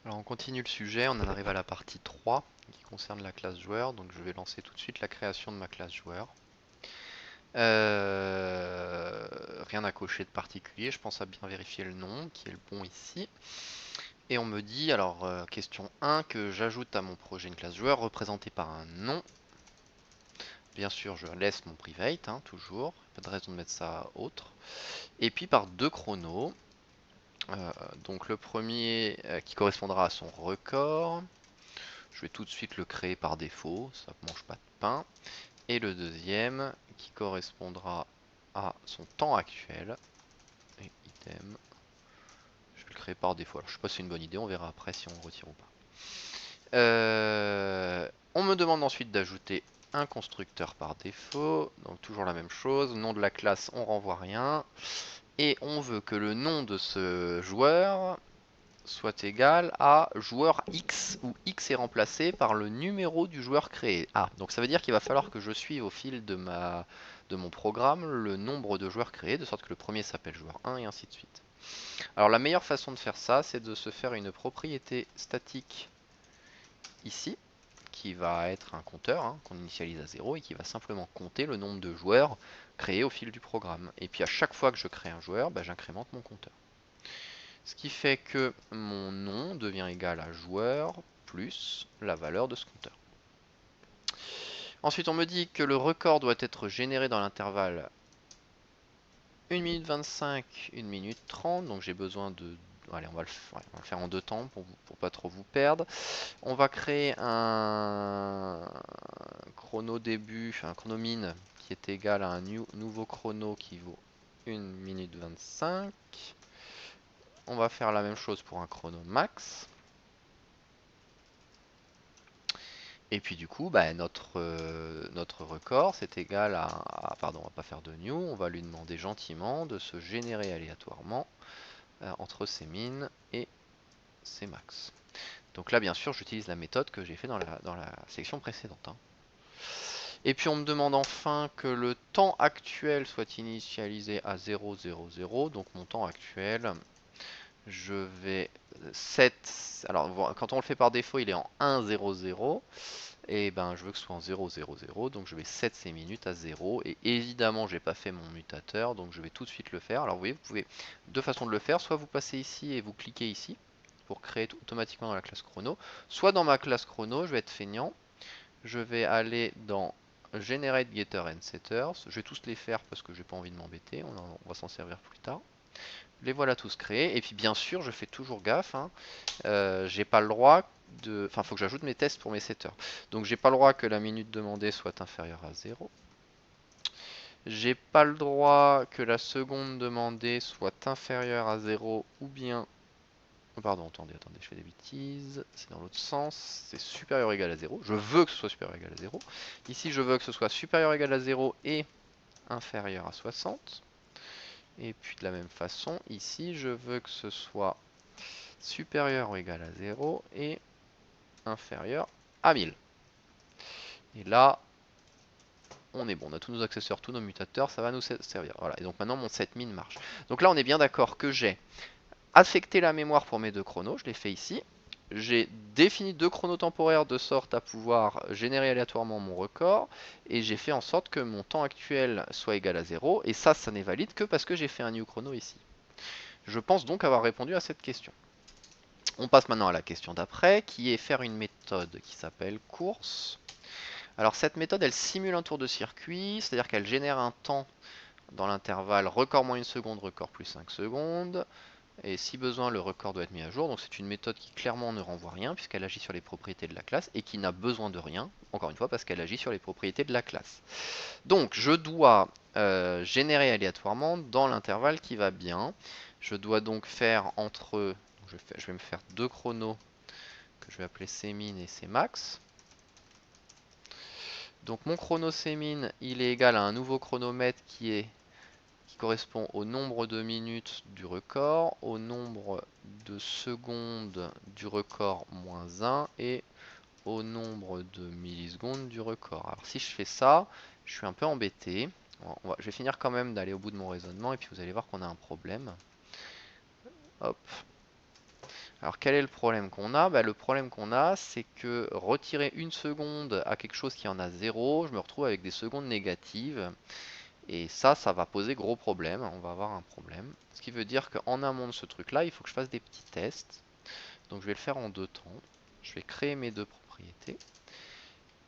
Alors on continue le sujet, on en arrive à la partie 3 qui concerne la classe joueur. Donc je vais lancer tout de suite la création de ma classe joueur. Rien à cocher de particulier, je pense à bien vérifier le nom qui est le bon ici. Et on me dit, alors question 1, que j'ajoute à mon projet une classe joueur représentée par un nom. Bien sûr je laisse mon private, hein, toujours, pas de raison de mettre ça autre. Et puis par deux chronos. Donc le premier qui correspondra à son record. Je vais tout de suite le créer par défaut, ça ne mange pas de pain. Et le deuxième qui correspondra à son temps actuel. Et item. Je vais le créer par défaut. Alors, je sais pas si c'est une bonne idée, on verra après si on le retire ou pas. On me demande ensuite d'ajouter un constructeur par défaut. Donc toujours la même chose. Nom de la classe, on renvoie rien. Et on veut que le nom de ce joueur soit égal à joueur X, où X est remplacé par le numéro du joueur créé. Ah, donc ça veut dire qu'il va falloir que je suive au fil de mon programme le nombre de joueurs créés, de sorte que le premier s'appelle joueur 1 et ainsi de suite. Alors la meilleure façon de faire ça, c'est de se faire une propriété statique ici, qui va être un compteur, hein, qu'on initialise à 0 et qui va simplement compter le nombre de joueurs créés au fil du programme. Et puis à chaque fois que je crée un joueur, bah, j'incrémente mon compteur. Ce qui fait que mon nom devient égal à joueur plus la valeur de ce compteur. Ensuite, on me dit que le record doit être généré dans l'intervalle 1 minute 25, 1 minute 30. Donc j'ai besoin de... Allez, on va le faire en deux temps pour pas trop vous perdre. On va créer un chrono début, un chrono min qui est égal à un nouveau chrono qui vaut 1 minute 25. On va faire la même chose pour un chrono max. Et puis du coup, bah, notre record, c'est égal pardon, on va pas faire de new, on va lui demander gentiment de se générer aléatoirement entre ses min et ses max. Donc là, bien sûr, j'utilise la méthode que j'ai fait dans la section précédente, hein. Et puis on me demande enfin que le temps actuel soit initialisé à 0, 0, 0. Donc mon temps actuel, je vais 7. Alors quand on le fait par défaut, il est en 1, 0, 0. Et ben je veux que ce soit en 0, 0, 0, donc je vais set ces minutes à 0, et évidemment j'ai pas fait mon mutateur, donc je vais tout de suite le faire. Alors vous voyez, vous pouvez deux façons de le faire, soit vous passez ici et vous cliquez ici, pour créer automatiquement dans la classe chrono, soit dans ma classe chrono, je vais être feignant, je vais aller dans Generate Getter and Setters, je vais tous les faire parce que j'ai pas envie de m'embêter, on va s'en servir plus tard. Les voilà tous créés, et puis bien sûr je fais toujours gaffe, hein, j'ai pas le droit de... Enfin, il faut que j'ajoute mes tests pour mes setters. Donc, j'ai pas le droit que la minute demandée soit inférieure à 0. J'ai pas le droit que la seconde demandée soit inférieure à 0 ou bien... Pardon, attendez, je fais des bêtises. C'est dans l'autre sens. C'est supérieur ou égal à 0. Je veux que ce soit supérieur ou égal à 0. Ici, je veux que ce soit supérieur ou égal à 0 et inférieur à 60. Et puis de la même façon, ici, je veux que ce soit supérieur ou égal à 0 et inférieur à 1000. Et là, on est bon, on a tous nos accessoires, tous nos mutateurs, ça va nous servir. Voilà, et donc maintenant mon set min marche. Donc là, on est bien d'accord que j'ai affecté la mémoire pour mes deux chronos, je l'ai fait ici. J'ai défini deux chronos temporaires de sorte à pouvoir générer aléatoirement mon record, et j'ai fait en sorte que mon temps actuel soit égal à 0, et ça n'est valide que parce que j'ai fait un new chrono ici. Je pense donc avoir répondu à cette question. On passe maintenant à la question d'après, qui est faire une méthode qui s'appelle course. Alors cette méthode, elle simule un tour de circuit, c'est-à-dire qu'elle génère un temps dans l'intervalle record moins 1 seconde, record plus 5 secondes. Et si besoin, le record doit être mis à jour. Donc c'est une méthode qui clairement ne renvoie rien, puisqu'elle agit sur les propriétés de la classe, et qui n'a besoin de rien, encore une fois, parce qu'elle agit sur les propriétés de la classe. Donc je dois générer aléatoirement dans l'intervalle qui va bien. Je dois donc faire entre... Je vais me faire deux chronos que je vais appeler Cmin et Cmax. Donc mon chrono Cmin, il est égal à un nouveau chronomètre qui correspond au nombre de minutes du record, au nombre de secondes du record moins 1 et au nombre de millisecondes du record. Alors si je fais ça, je suis un peu embêté. Je vais finir quand même d'aller au bout de mon raisonnement et puis vous allez voir qu'on a un problème. Hop. Alors quel est le problème qu'on a? Bah, le problème qu'on a, c'est que retirer une seconde à quelque chose qui en a zéro, je me retrouve avec des secondes négatives. Et ça va poser gros problème. On va avoir un problème. Ce qui veut dire qu'en amont de ce truc-là, il faut que je fasse des petits tests. Donc je vais le faire en deux temps. Je vais créer mes deux propriétés.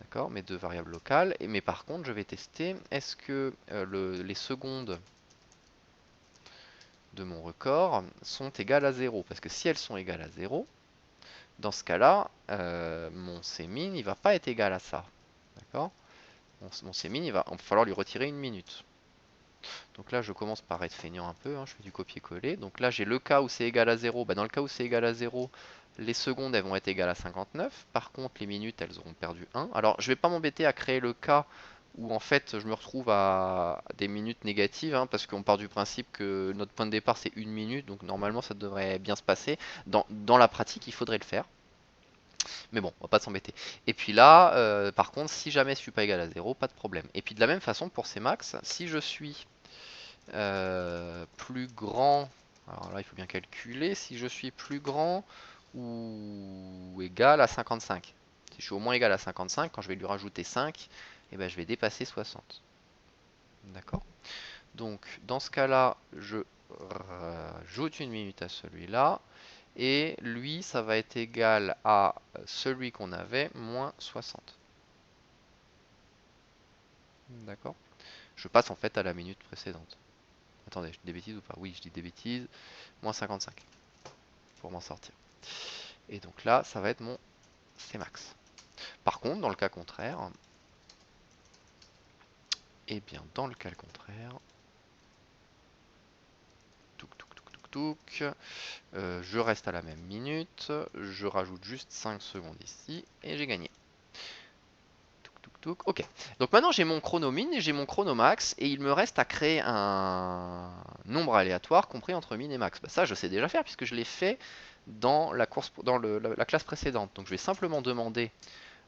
D'accord, mes deux variables locales. Mais par contre, je vais tester, est-ce que les secondes de mon record sont égales à 0? Parce que si elles sont égales à 0, dans ce cas-là, mon cmin, il va pas être égal à ça. D'accord? Mon cmin, il va falloir lui retirer une minute. Donc là, je commence par être feignant un peu, hein, je fais du copier-coller. Donc là, j'ai le cas où c'est égal à 0. Bah, dans le cas où c'est égal à 0, les secondes, elles vont être égales à 59. Par contre, les minutes, elles auront perdu 1. Alors, je vais pas m'embêter à créer le cas où en fait je me retrouve à des minutes négatives, hein, parce qu'on part du principe que notre point de départ c'est une minute, donc normalement ça devrait bien se passer. Dans la pratique, il faudrait le faire. Mais bon, on va pas s'embêter. Et puis là, par contre, si jamais je suis pas égal à 0, pas de problème. Et puis de la même façon pour ces max, si je suis plus grand, alors là il faut bien calculer, si je suis plus grand ou égal à 55. Si je suis au moins égal à 55, quand je vais lui rajouter 5, et ben, je vais dépasser 60. D'accord? Donc dans ce cas-là, je rajoute une minute à celui-là. Et lui, ça va être égal à celui qu'on avait, moins 60. D'accord? Je passe en fait à la minute précédente. Attendez, je dis des bêtises ou pas? Oui, je dis des bêtises. Moins 55 pour m'en sortir. Et donc là, ça va être mon Cmax. Par contre, dans le cas contraire, eh bien, dans le cas contraire, touc, touc, touc, touc, touc, je reste à la même minute, je rajoute juste 5 secondes ici, et j'ai gagné. Ok, donc maintenant j'ai mon chronomin et j'ai mon chronomax et il me reste à créer un nombre aléatoire compris entre min et max. Bah ça je sais déjà faire puisque je l'ai fait dans la course, dans la classe précédente. Donc je vais simplement demander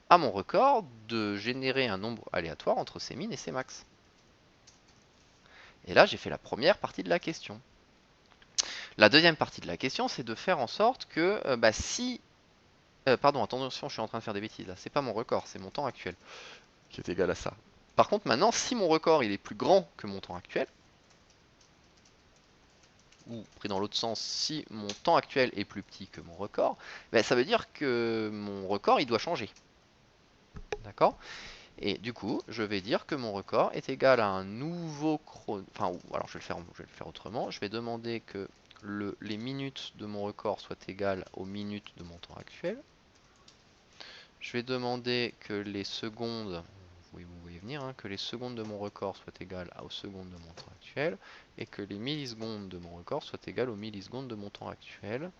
à mon record de générer un nombre aléatoire entre ses min et ses max. Et là j'ai fait la première partie de la question. La deuxième partie de la question c'est de faire en sorte que bah, si... pardon, attention, je suis en train de faire des bêtises là. C'est pas mon record, c'est mon temps actuel qui est égal à ça. Par contre, maintenant, si mon record il est plus grand que mon temps actuel, ou pris dans l'autre sens, si mon temps actuel est plus petit que mon record, ben, ça veut dire que mon record il doit changer. D'accord? Et du coup, je vais dire que mon record est égal à un nouveau chrono. Enfin, alors je vais le faire autrement. Je vais demander que les minutes de mon record soient égales aux minutes de mon temps actuel. Je vais demander que les secondes, oui, vous voyez venir, hein, que les secondes de mon record soient égales aux secondes de mon temps actuel et que les millisecondes de mon record soient égales aux millisecondes de mon temps actuel.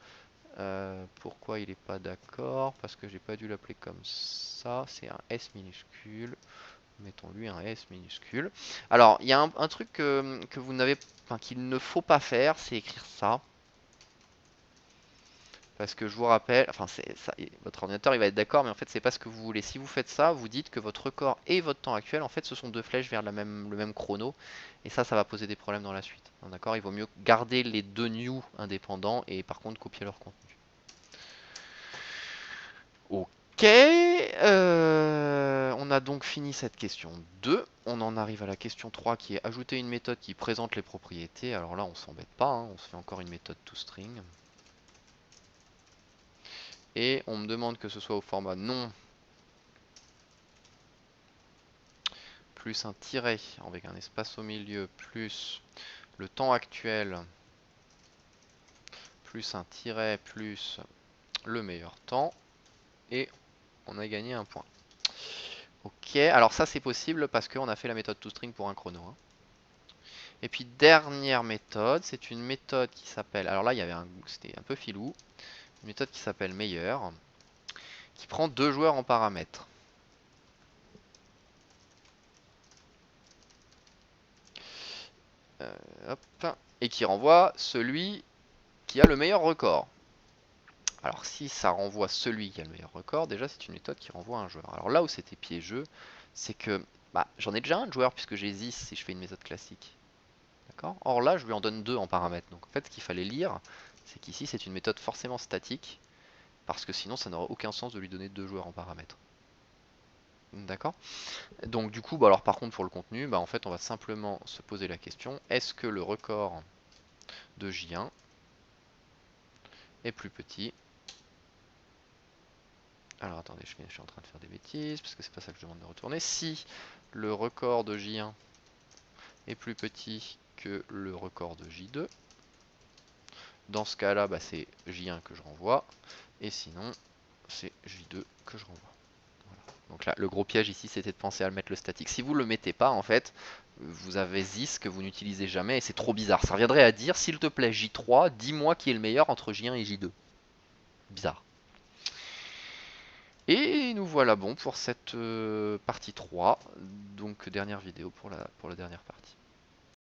Pourquoi il n'est pas d'accord? Parce que j'ai pas dû l'appeler comme ça. C'est un S minuscule. Mettons-lui un S minuscule. Alors, il y a un truc que vous n'avez, enfin, qu'il ne faut pas faire, c'est écrire ça. Parce que je vous rappelle, enfin ça, votre ordinateur il va être d'accord, mais en fait c'est pas ce que vous voulez. Si vous faites ça, vous dites que votre record et votre temps actuel, en fait ce sont deux flèches vers le même chrono. Et ça va poser des problèmes dans la suite. D'accord? Il vaut mieux garder les deux new indépendants et par contre copier leur contenu. Ok, on a donc fini cette question 2. On en arrive à la question 3 qui est ajouter une méthode qui présente les propriétés. Alors là on s'embête pas, hein, on se fait encore une méthode toString. Et on me demande que ce soit au format non plus un tiret avec un espace au milieu plus le temps actuel plus un tiret plus le meilleur temps et on a gagné un point. Ok, alors ça c'est possible parce qu'on a fait la méthode toString pour un chrono. Hein. Et puis dernière méthode, c'est une méthode qui s'appelle, alors là il y avait c'était un peu filou, une méthode qui s'appelle meilleur, qui prend deux joueurs en paramètres. Hop, et qui renvoie celui qui a le meilleur record. Alors si ça renvoie celui qui a le meilleur record, déjà c'est une méthode qui renvoie un joueur. Alors là où c'était piégeux, c'est que bah, j'en ai déjà un de joueur puisque j'ai 10 si je fais une méthode classique. D'accord? Or là je lui en donne deux en paramètres. Donc en fait ce qu'il fallait lire, c'est qu'ici c'est une méthode forcément statique, parce que sinon ça n'aurait aucun sens de lui donner 2 joueurs en paramètres. D'accord? Donc du coup, bah alors par contre pour le contenu, bah en fait on va simplement se poser la question, est-ce que le record de J1 est plus petit? Alors attendez, je suis en train de faire des bêtises, parce que c'est pas ça que je demande de retourner. Si le record de J1 est plus petit que le record de J2, dans ce cas-là, bah, c'est J1 que je renvoie, et sinon, c'est J2 que je renvoie. Voilà. Donc là, le gros piège ici, c'était de penser à le mettre le statique. Si vous ne le mettez pas, en fait, vous avez this que vous n'utilisez jamais, et c'est trop bizarre. Ça reviendrait à dire, s'il te plaît, J3, dis-moi qui est le meilleur entre J1 et J2. Bizarre. Et nous voilà bon pour cette partie 3. Donc dernière vidéo pour la dernière partie.